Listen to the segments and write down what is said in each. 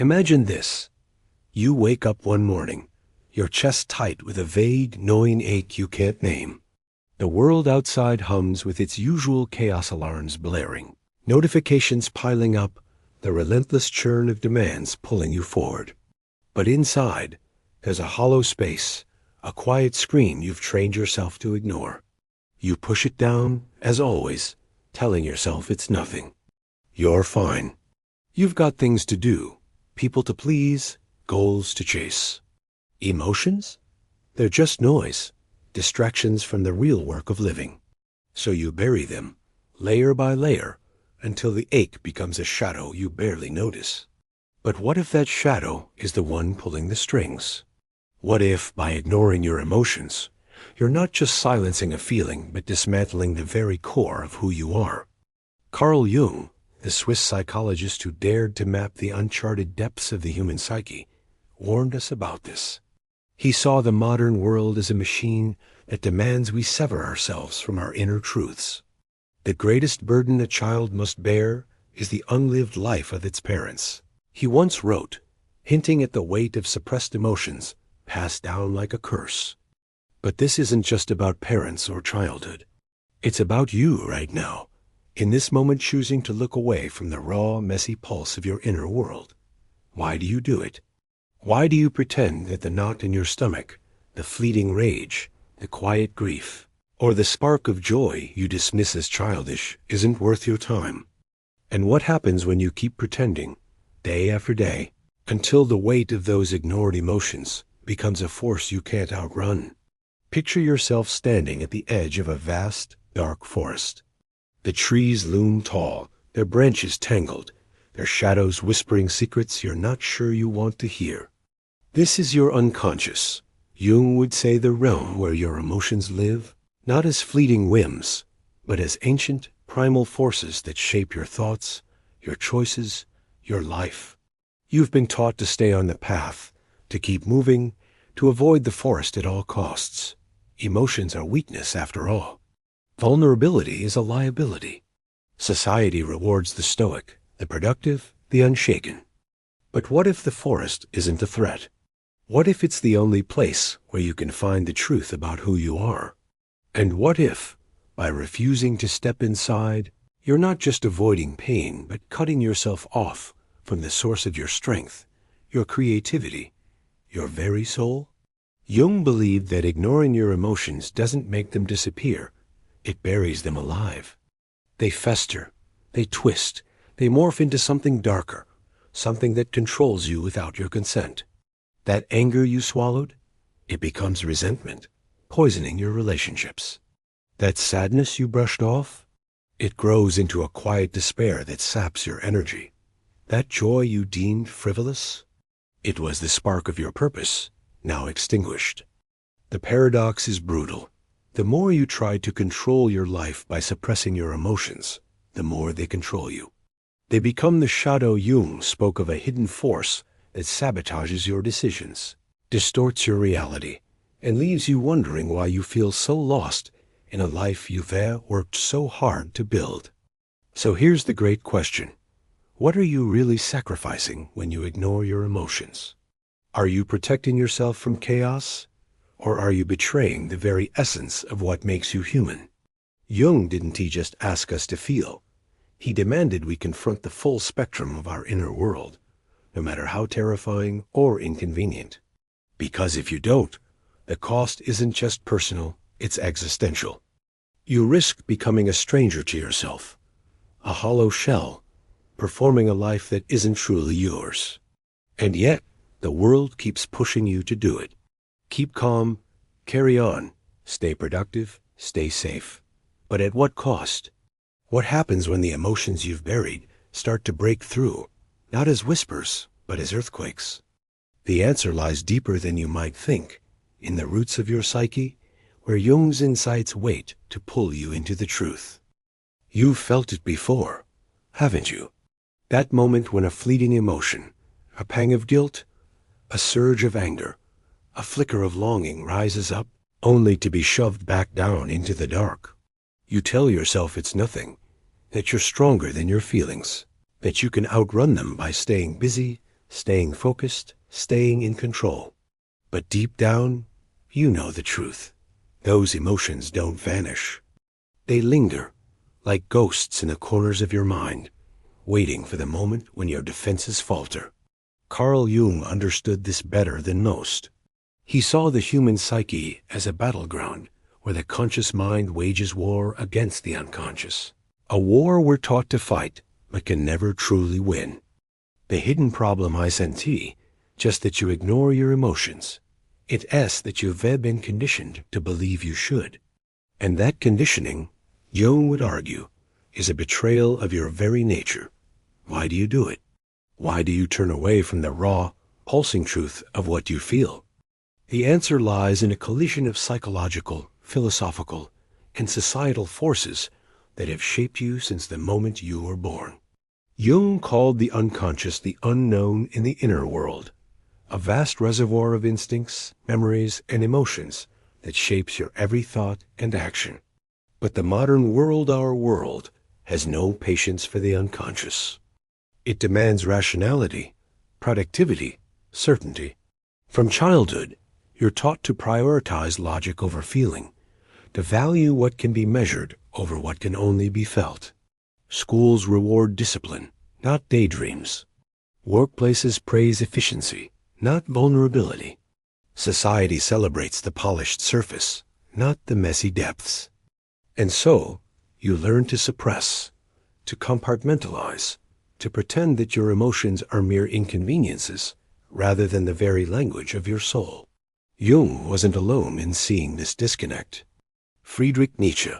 Imagine this. You wake up one morning, your chest tight with a vague, gnawing ache you can't name. The world outside hums with its usual chaos alarms blaring, notifications piling up, the relentless churn of demands pulling you forward. But inside, there's a hollow space, a quiet scream you've trained yourself to ignore. You push it down, as always, telling yourself it's nothing. You're fine. You've got things to do, people to please, goals to chase. Emotions? They're just noise, distractions from the real work of living. So you bury them, layer by layer, until the ache becomes a shadow you barely notice. But what if that shadow is the one pulling the strings? What if, by ignoring your emotions, you're not just silencing a feeling, but dismantling the very core of who you are? Carl Jung, the Swiss psychologist who dared to map the uncharted depths of the human psyche, warned us about this. He saw the modern world as a machine that demands we sever ourselves from our inner truths. The greatest burden a child must bear is the unlived life of its parents. He once wrote, hinting at the weight of suppressed emotions passed down like a curse. But this isn't just about parents or childhood. It's about you right now, in this moment choosing to look away from the raw, messy pulse of your inner world. Why do you do it? Why do you pretend that the knot in your stomach, the fleeting rage, the quiet grief, or the spark of joy you dismiss as childish isn't worth your time? And what happens when you keep pretending, day after day, until the weight of those ignored emotions becomes a force you can't outrun? Picture yourself standing at the edge of a vast, dark forest. The trees loom tall, their branches tangled, their shadows whispering secrets you're not sure you want to hear. This is your unconscious. Jung would say the realm where your emotions live, not as fleeting whims, but as ancient, primal forces that shape your thoughts, your choices, your life. You've been taught to stay on the path, to keep moving, to avoid the forest at all costs. Emotions are weakness, after all. Vulnerability is a liability. Society rewards the stoic, the productive, the unshaken. But what if the forest isn't a threat? What if it's the only place where you can find the truth about who you are? And what if, by refusing to step inside, you're not just avoiding pain, but cutting yourself off from the source of your strength, your creativity, your very soul? Jung believed that ignoring your emotions doesn't make them disappear. It buries them alive. They fester, they twist, they morph into something darker, something that controls you without your consent. That anger you swallowed, it becomes resentment, poisoning your relationships. That sadness you brushed off, it grows into a quiet despair that saps your energy. That joy you deemed frivolous, it was the spark of your purpose, now extinguished. The paradox is brutal. The more you try to control your life by suppressing your emotions, the more they control you. They become the shadow Jung spoke of, a hidden force that sabotages your decisions, distorts your reality, and leaves you wondering why you feel so lost in a life you've worked so hard to build. So here's the great question. What are you really sacrificing when you ignore your emotions? Are you protecting yourself from chaos? Or are you betraying the very essence of what makes you human? Jung didn't just ask us to feel. He demanded we confront the full spectrum of our inner world, no matter how terrifying or inconvenient. Because if you don't, the cost isn't just personal, it's existential. You risk becoming a stranger to yourself, a hollow shell, performing a life that isn't truly yours. And yet, the world keeps pushing you to do it. Keep calm, carry on, stay productive, stay safe. But at what cost? What happens when the emotions you've buried start to break through, not as whispers, but as earthquakes? The answer lies deeper than you might think, in the roots of your psyche, where Jung's insights wait to pull you into the truth. You've felt it before, haven't you? That moment when a fleeting emotion, a pang of guilt, a surge of anger, a flicker of longing rises up, only to be shoved back down into the dark. You tell yourself it's nothing, that you're stronger than your feelings, that you can outrun them by staying busy, staying focused, staying in control. But deep down, you know the truth. Those emotions don't vanish. They linger, like ghosts in the corners of your mind, waiting for the moment when your defenses falter. Carl Jung understood this better than most. He saw the human psyche as a battleground where the conscious mind wages war against the unconscious. A war we're taught to fight, but can never truly win. The hidden problem isn't just that you ignore your emotions. It's that you've been conditioned to believe you should. And that conditioning, Jung would argue, is a betrayal of your very nature. Why do you do it? Why do you turn away from the raw, pulsing truth of what you feel? The answer lies in a collision of psychological, philosophical, and societal forces that have shaped you since the moment you were born. Jung called the unconscious the unknown in the inner world, a vast reservoir of instincts, memories, and emotions that shapes your every thought and action. But the modern world, our world, has no patience for the unconscious. It demands rationality, productivity, certainty. From childhood, you're taught to prioritize logic over feeling, to value what can be measured over what can only be felt. Schools reward discipline, not daydreams. Workplaces praise efficiency, not vulnerability. Society celebrates the polished surface, not the messy depths. And so, you learn to suppress, to compartmentalize, to pretend that your emotions are mere inconveniences, rather than the very language of your soul. Jung wasn't alone in seeing this disconnect. Friedrich Nietzsche,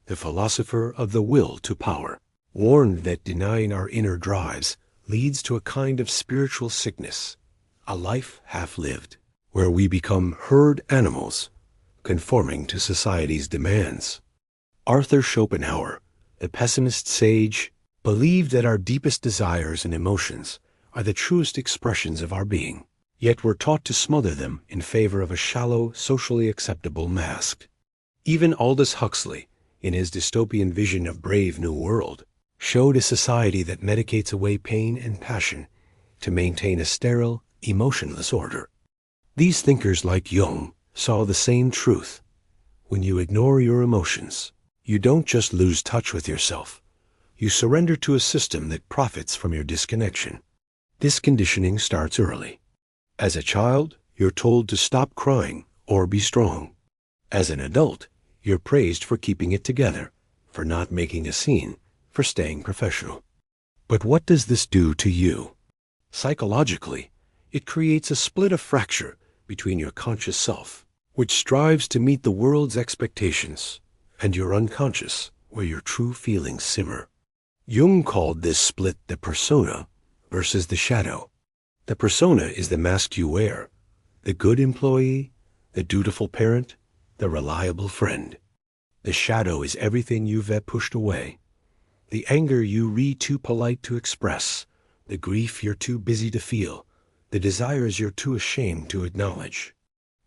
the philosopher of the will to power, warned that denying our inner drives leads to a kind of spiritual sickness, a life half-lived, where we become herd animals, conforming to society's demands. Arthur Schopenhauer, the pessimist sage, believed that our deepest desires and emotions are the truest expressions of our being, yet we're taught to smother them in favor of a shallow, socially acceptable mask. Even Aldous Huxley, in his dystopian vision of Brave New World, showed a society that medicates away pain and passion to maintain a sterile, emotionless order. These thinkers like Jung saw the same truth. When you ignore your emotions, you don't just lose touch with yourself. You surrender to a system that profits from your disconnection. This conditioning starts early. As a child, you're told to stop crying or be strong. As an adult, you're praised for keeping it together, for not making a scene, for staying professional. But what does this do to you? Psychologically, it creates a split, a fracture between your conscious self, which strives to meet the world's expectations, and your unconscious, where your true feelings simmer. Jung called this split the persona versus the shadow. The persona is the mask you wear, the good employee, the dutiful parent, the reliable friend. The shadow is everything you've pushed away. The anger you too polite to express, the grief you're too busy to feel, the desires you're too ashamed to acknowledge.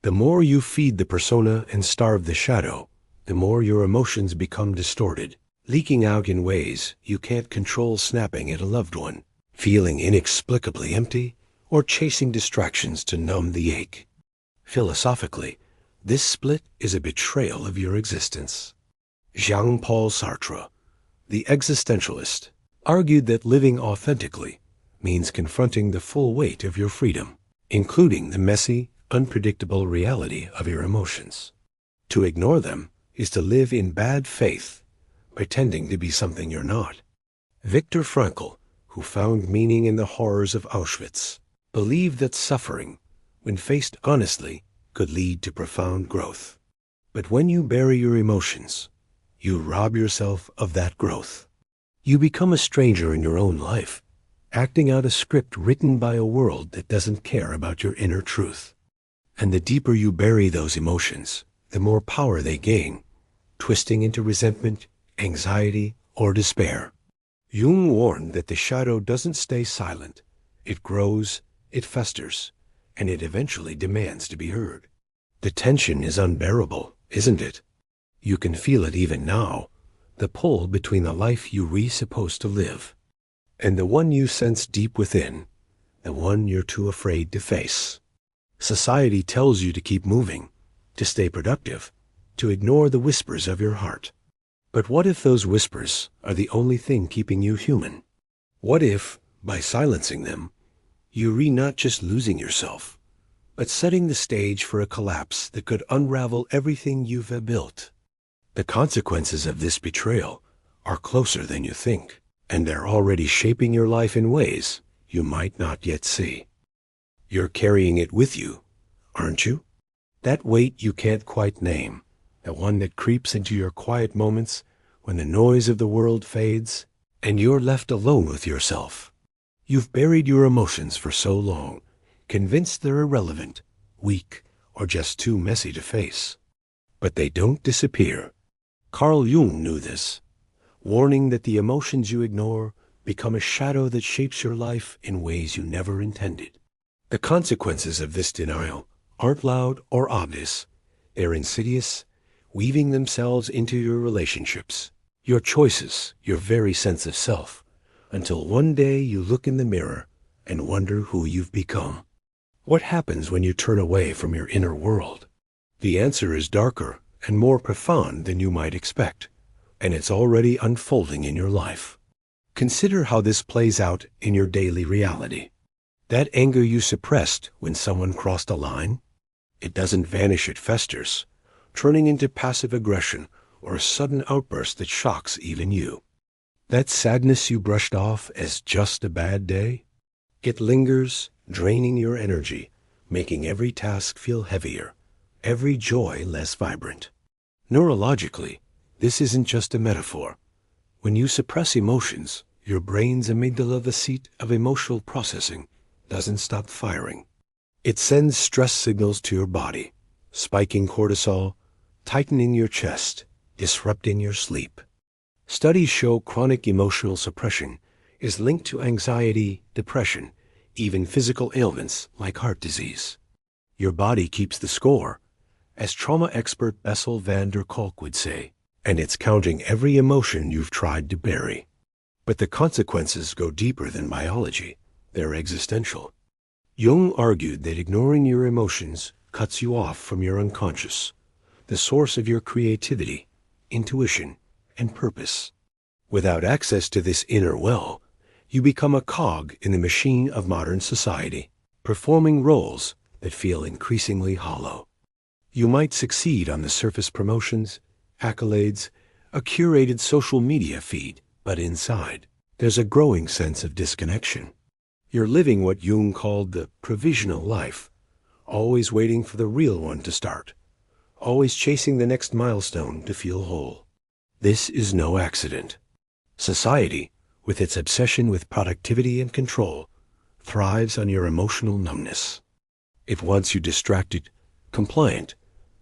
The more you feed the persona and starve the shadow, the more your emotions become distorted, leaking out in ways you can't control, snapping at a loved one, feeling inexplicably empty, or chasing distractions to numb the ache. Philosophically, this split is a betrayal of your existence. Jean-Paul Sartre, the existentialist, argued that living authentically means confronting the full weight of your freedom, including the messy, unpredictable reality of your emotions. To ignore them is to live in bad faith, pretending to be something you're not. Viktor Frankl, who found meaning in the horrors of Auschwitz, believed that suffering, when faced honestly, could lead to profound growth. But when you bury your emotions, you rob yourself of that growth. You become a stranger in your own life, acting out a script written by a world that doesn't care about your inner truth. And the deeper you bury those emotions, the more power they gain, twisting into resentment, anxiety, or despair. Jung warned that the shadow doesn't stay silent. It grows, it festers, and it eventually demands to be heard. The tension is unbearable, isn't it? You can feel it even now, the pull between the life you supposed to live and the one you sense deep within, the one you're too afraid to face. Society tells you to keep moving, to stay productive, to ignore the whispers of your heart. But what if those whispers are the only thing keeping you human? What if, by silencing them, you risk not just losing yourself, but setting the stage for a collapse that could unravel everything you've built? The consequences of this betrayal are closer than you think, and they're already shaping your life in ways you might not yet see. You're carrying it with you, aren't you? That weight you can't quite name, the one that creeps into your quiet moments when the noise of the world fades and you're left alone with yourself. You've buried your emotions for so long, convinced they're irrelevant, weak, or just too messy to face. But they don't disappear. Carl Jung knew this, warning that the emotions you ignore become a shadow that shapes your life in ways you never intended. The consequences of this denial aren't loud or obvious. They're insidious, weaving themselves into your relationships, your choices, your very sense of self, until one day you look in the mirror and wonder who you've become. What happens when you turn away from your inner world? The answer is darker and more profound than you might expect, and it's already unfolding in your life. Consider how this plays out in your daily reality. That anger you suppressed when someone crossed a line, it doesn't vanish, it festers, turning into passive aggression or a sudden outburst that shocks even you. That sadness you brushed off as just a bad day, it lingers, draining your energy, making every task feel heavier, every joy less vibrant. Neurologically, this isn't just a metaphor. When you suppress emotions, your brain's amygdala, the seat of emotional processing, doesn't stop firing. It sends stress signals to your body, spiking cortisol, tightening your chest, disrupting your sleep. Studies show chronic emotional suppression is linked to anxiety, depression, even physical ailments like heart disease. Your body keeps the score, as trauma expert Bessel van der Kolk would say, and it's counting every emotion you've tried to bury. But the consequences go deeper than biology. They're existential. Jung argued that ignoring your emotions cuts you off from your unconscious, the source of your creativity, intuition, and purpose. Without access to this inner well, you become a cog in the machine of modern society, performing roles that feel increasingly hollow. You might succeed on the surface: promotions, accolades, a curated social media feed, but inside, there's a growing sense of disconnection. You're living what Jung called the provisional life, always waiting for the real one to start, always chasing the next milestone to feel whole. This is no accident. Society, with its obsession with productivity and control, thrives on your emotional numbness. It wants you distracted, compliant,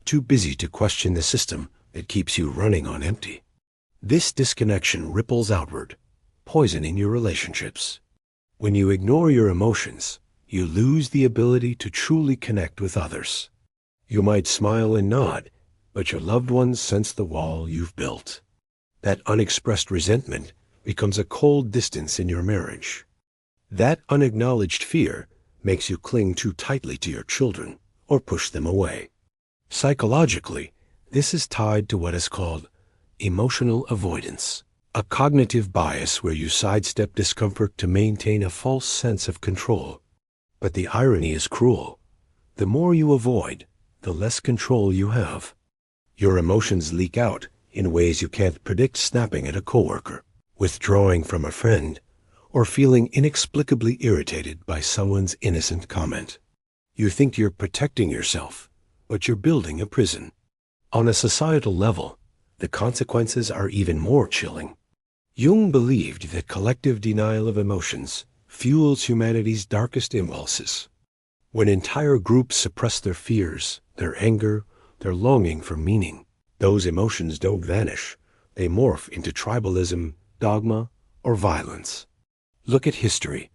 too busy to question the system that keeps you running on empty. This disconnection ripples outward, poisoning your relationships. When you ignore your emotions, you lose the ability to truly connect with others. You might smile and nod, but your loved ones sense the wall you've built. That unexpressed resentment becomes a cold distance in your marriage. That unacknowledged fear makes you cling too tightly to your children or push them away. Psychologically, this is tied to what is called emotional avoidance, a cognitive bias where you sidestep discomfort to maintain a false sense of control. But the irony is cruel. The more you avoid, the less control you have. Your emotions leak out in ways you can't predict: snapping at a coworker, withdrawing from a friend, or feeling inexplicably irritated by someone's innocent comment. You think you're protecting yourself, but you're building a prison. On a societal level, the consequences are even more chilling. Jung believed that collective denial of emotions fuels humanity's darkest impulses. When entire groups suppress their fears, their anger, their longing for meaning, those emotions don't vanish. They morph into tribalism, dogma, or violence. Look at history.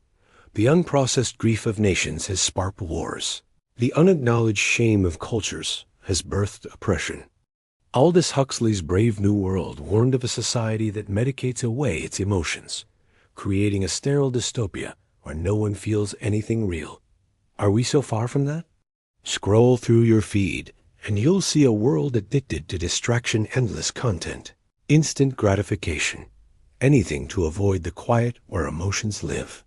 The unprocessed grief of nations has sparked wars. The unacknowledged shame of cultures has birthed oppression. Aldous Huxley's Brave New World warned of a society that medicates away its emotions, creating a sterile dystopia where no one feels anything real. Are we so far from that? Scroll through your feed, and you'll see a world addicted to distraction, endless content, instant gratification, anything to avoid the quiet where emotions live.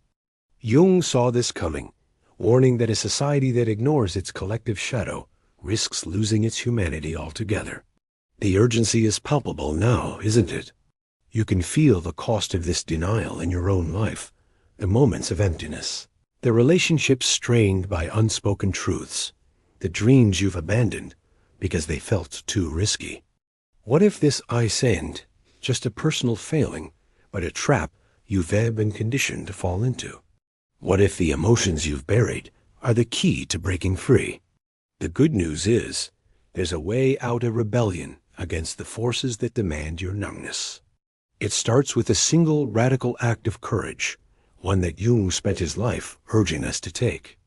Jung saw this coming, warning that a society that ignores its collective shadow risks losing its humanity altogether. The urgency is palpable now, isn't it? You can feel the cost of this denial in your own life, the moments of emptiness, the relationships strained by unspoken truths, the dreams you've abandoned because they felt too risky. What if this I isn't just a personal failing, but a trap you've been conditioned to fall into? What if the emotions you've buried are the key to breaking free? The good news is, there's a way out of rebellion against the forces that demand your numbness. It starts with a single radical act of courage, one that Jung spent his life urging us to take.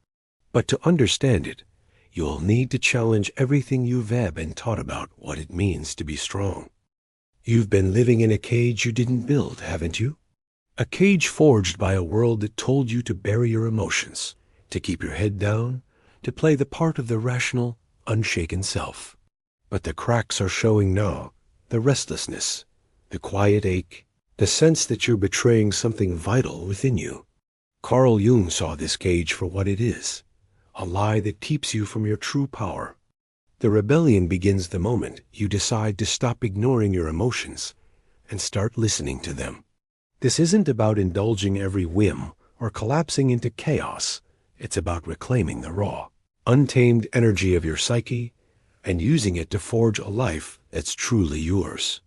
But to understand it, you'll need to challenge everything you've been taught about what it means to be strong. You've been living in a cage you didn't build, haven't you? A cage forged by a world that told you to bury your emotions, to keep your head down, to play the part of the rational, unshaken self. But the cracks are showing now, the restlessness, the quiet ache, the sense that you're betraying something vital within you. Carl Jung saw this cage for what it is, a lie that keeps you from your true power. The rebellion begins the moment you decide to stop ignoring your emotions and start listening to them. This isn't about indulging every whim or collapsing into chaos. It's about reclaiming the raw, untamed energy of your psyche and using it to forge a life that's truly yours.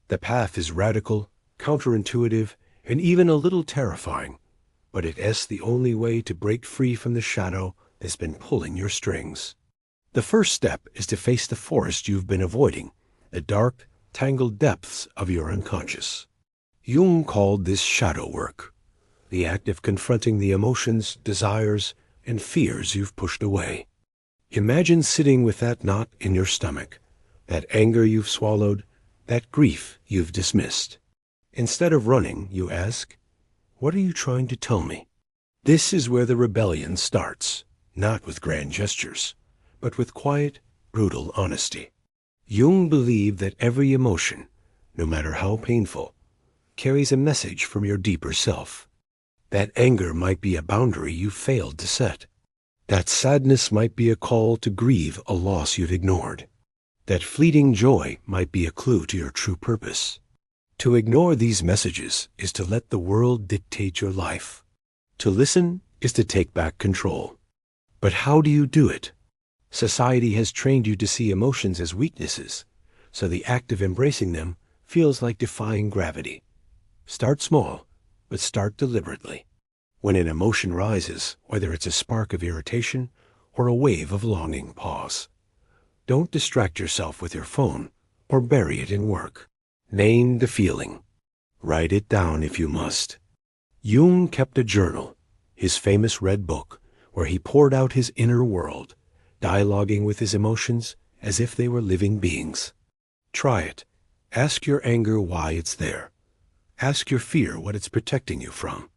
The path is radical, counterintuitive, and even a little terrifying, but it's the only way to break free from the shadow that's been pulling your strings. The first step is to face the forest you've been avoiding, the dark, tangled depths of your unconscious. Jung called this shadow work, the act of confronting the emotions, desires, and fears you've pushed away. Imagine sitting with that knot in your stomach, that anger you've swallowed, that grief you've dismissed. Instead of running, you ask, "What are you trying to tell me?" This is where the rebellion starts, not with grand gestures, but with quiet, brutal honesty. Jung believed that every emotion, no matter how painful, carries a message from your deeper self. That anger might be a boundary you failed to set. That sadness might be a call to grieve a loss you've ignored. That fleeting joy might be a clue to your true purpose. To ignore these messages is to let the world dictate your life. To listen is to take back control. But how do you do it? Society has trained you to see emotions as weaknesses, so the act of embracing them feels like defying gravity. Start small, but start deliberately. When an emotion rises, whether it's a spark of irritation or a wave of longing, pause. Don't distract yourself with your phone or bury it in work. Name the feeling. Write it down if you must. Jung kept a journal, his famous red book, where he poured out his inner world, dialoguing with his emotions as if they were living beings. Try it. Ask your anger why it's there. Ask your fear what it's protecting you from.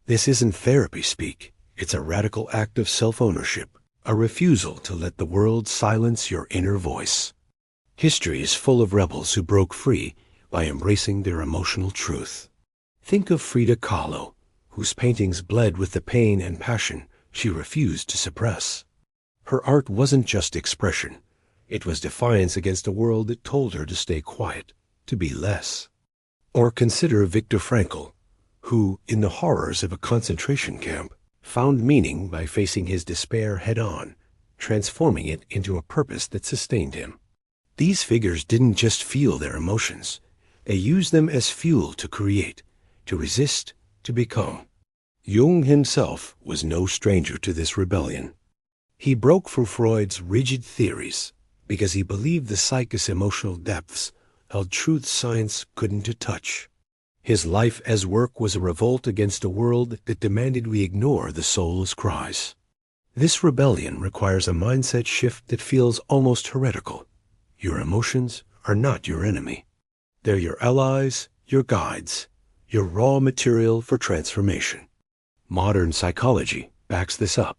This isn't therapy speak. It's a radical act of self-ownership, a refusal to let the world silence your inner voice. History is full of rebels who broke free by embracing their emotional truth. Think of Frida Kahlo, whose paintings bled with the pain and passion she refused to suppress. Her art wasn't just expression. It was defiance against a world that told her to stay quiet, to be less. Or consider Viktor Frankl, who, in the horrors of a concentration camp, found meaning by facing his despair head-on, transforming it into a purpose that sustained him. These figures didn't just feel their emotions. They used them as fuel to create, to resist, to become. Jung himself was no stranger to this rebellion. He broke from Freud's rigid theories because he believed the psyche's emotional depths held truths science couldn't touch. His life as work was a revolt against a world that demanded we ignore the soul's cries. This rebellion requires a mindset shift that feels almost heretical. Your emotions are not your enemy. They're your allies, your guides, your raw material for transformation. Modern psychology backs this up.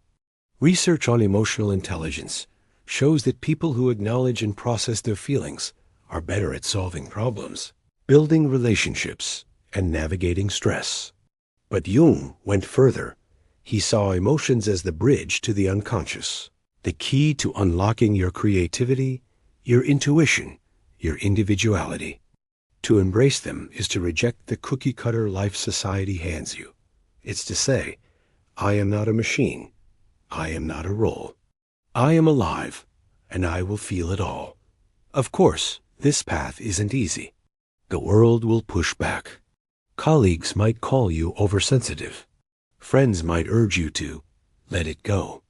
Research on emotional intelligence shows that people who acknowledge and process their feelings are better at solving problems, building relationships, and navigating stress. But Jung went further. He saw emotions as the bridge to the unconscious, the key to unlocking your creativity, your intuition, your individuality. To embrace them is to reject the cookie-cutter life society hands you. It's to say, I am not a machine. I am not a role. I am alive, and I will feel it all. Of course, this path isn't easy. The world will push back. Colleagues might call you oversensitive. Friends might urge you to let it go.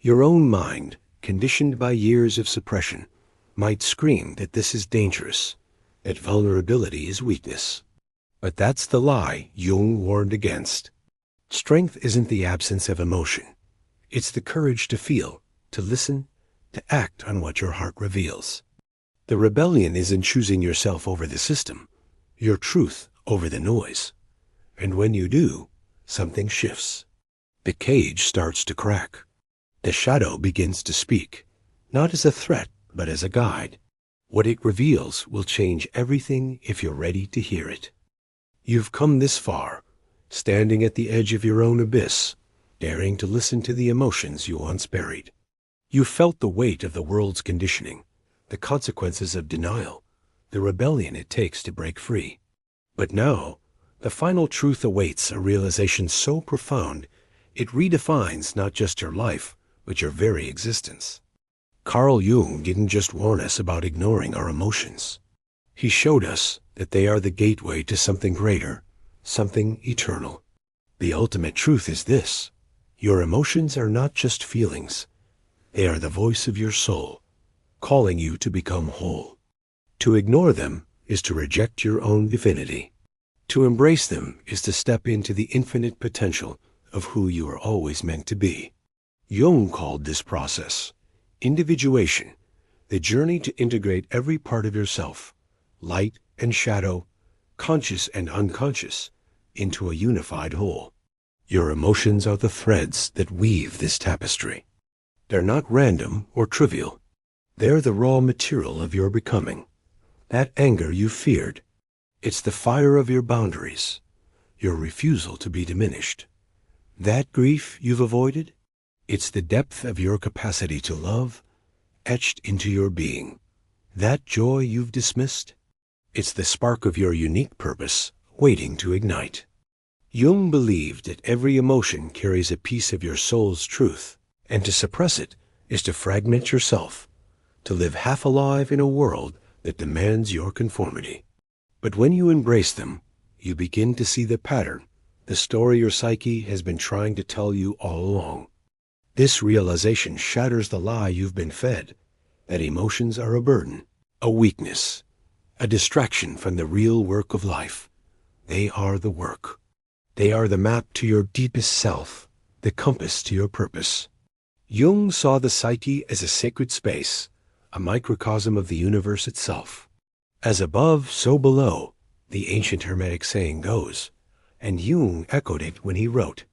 Your own mind, conditioned by years of suppression, might scream that this is dangerous, that vulnerability is weakness. But that's the lie Jung warned against. Strength isn't the absence of emotion. It's the courage to feel, to listen, to act on what your heart reveals. The rebellion isn't choosing yourself over the system, your truth over the noise. And when you do, something shifts. The cage starts to crack. The shadow begins to speak, not as a threat, but as a guide. What it reveals will change everything if you're ready to hear it. You've come this far, standing at the edge of your own abyss, daring to listen to the emotions you once buried. You felt the weight of the world's conditioning, the consequences of denial, the rebellion it takes to break free. But now, the final truth awaits, a realization so profound, it redefines not just your life, but your very existence. Carl Jung didn't just warn us about ignoring our emotions. He showed us that they are the gateway to something greater, something eternal. The ultimate truth is this: your emotions are not just feelings. They are the voice of your soul, calling you to become whole. To ignore them is to reject your own divinity. To embrace them is to step into the infinite potential of who you are always meant to be. Jung called this process individuation, the journey to integrate every part of yourself, light and shadow, conscious and unconscious, into a unified whole. Your emotions are the threads that weave this tapestry. They're not random or trivial. They're the raw material of your becoming. That anger you feared, it's the fire of your boundaries, your refusal to be diminished. That grief you've avoided, it's the depth of your capacity to love, etched into your being. That joy you've dismissed, it's the spark of your unique purpose, waiting to ignite. Jung believed that every emotion carries a piece of your soul's truth, and to suppress it is to fragment yourself, to live half alive in a world that demands your conformity. But when you embrace them, you begin to see the pattern, the story your psyche has been trying to tell you all along. This realization shatters the lie you've been fed, that emotions are a burden, a weakness, a distraction from the real work of life. They are the work. They are the map to your deepest self, the compass to your purpose. Jung saw the psyche as a sacred space, a microcosm of the universe itself. As above, so below, the ancient Hermetic saying goes, and Jung echoed it when he wrote,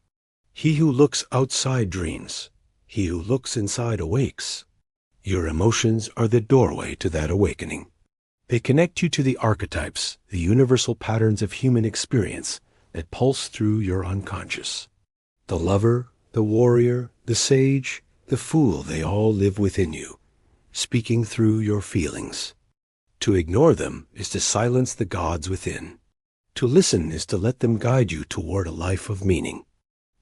"He who looks outside dreams, he who looks inside awakes." Your emotions are the doorway to that awakening. They connect you to the archetypes, the universal patterns of human experience that pulse through your unconscious. The lover, the warrior, the sage, the fool, they all live within you, speaking through your feelings. To ignore them is to silence the gods within. To listen is to let them guide you toward a life of meaning.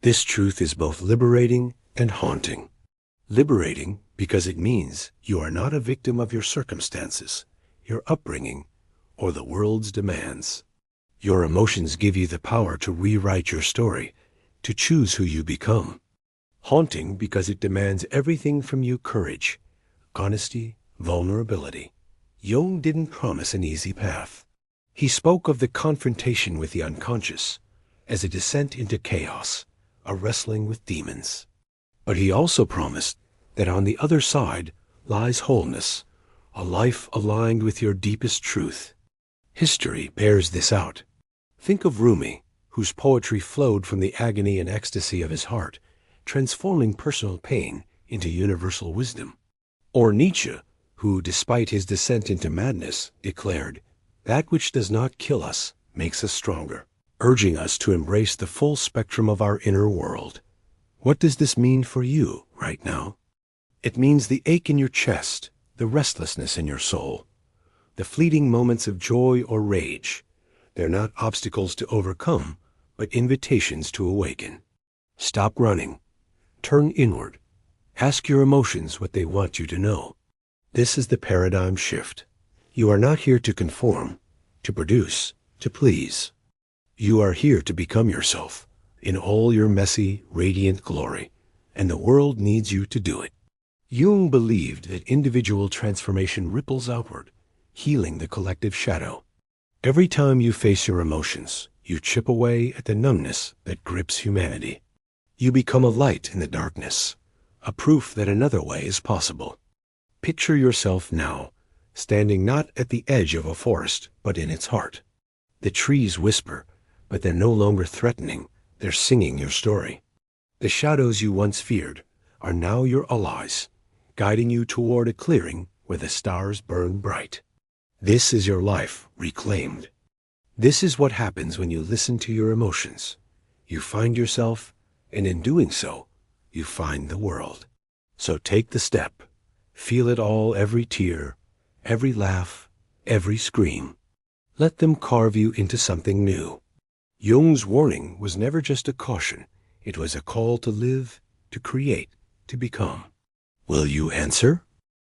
This truth is both liberating and haunting. Liberating because it means you are not a victim of your circumstances, your upbringing, or the world's demands. Your emotions give you the power to rewrite your story, to choose who you become. Haunting because it demands everything from you: courage, honesty, vulnerability. Jung didn't promise an easy path. He spoke of the confrontation with the unconscious as a descent into chaos, a wrestling with demons. But he also promised that on the other side lies wholeness, a life aligned with your deepest truth. History bears this out. Think of Rumi, whose poetry flowed from the agony and ecstasy of his heart, transforming personal pain into universal wisdom. Or Nietzsche, who, despite his descent into madness, declared, "That which does not kill us makes us stronger," urging us to embrace the full spectrum of our inner world. What does this mean for you right now? It means the ache in your chest, the restlessness in your soul, the fleeting moments of joy or rage. They're not obstacles to overcome, but invitations to awaken. Stop running. Turn inward. Ask your emotions what they want you to know. This is the paradigm shift. You are not here to conform, to produce, to please. You are here to become yourself in all your messy, radiant glory, and the world needs you to do it. Jung believed that individual transformation ripples outward, healing the collective shadow. Every time you face your emotions, you chip away at the numbness that grips humanity. You become a light in the darkness, a proof that another way is possible. Picture yourself now, standing not at the edge of a forest, but in its heart. The trees whisper, but they're no longer threatening, they're singing your story. The shadows you once feared are now your allies, guiding you toward a clearing where the stars burn bright. This is your life reclaimed. This is what happens when you listen to your emotions. You find yourself, and in doing so, you find the world. So take the step. Feel it all, every tear, every laugh, every scream. Let them carve you into something new. Jung's warning was never just a caution. It was a call to live, to create, to become. Will you answer?